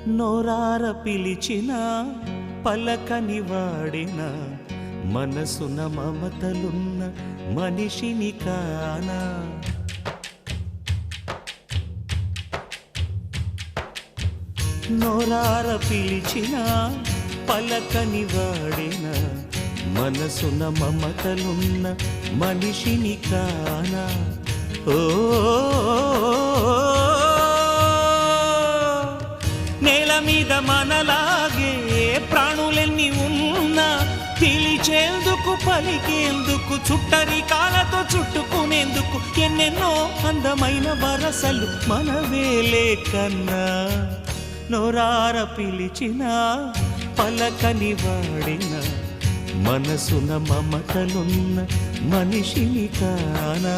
నోరార పిలిచిన పలకని వాడిన మనసున మమతలున్న మనిషిని కానా. నోరార పిలిచిన పలకని వాడిన మనసున మమతలున్న మనిషిని కానా. ఓ నేల మీద మనలాగే ప్రాణులెన్ని ఉన్నా పిలిచేందుకు పలికేందుకు చుట్టరికాలతో చుట్టుకునేందుకు ఎన్నెన్నో అందమైన వరసలు మనవేలే కన్నా. నోరార పిలిచిన పలకని వాడిన మనసున మమతలున్న మనిషిని కానా.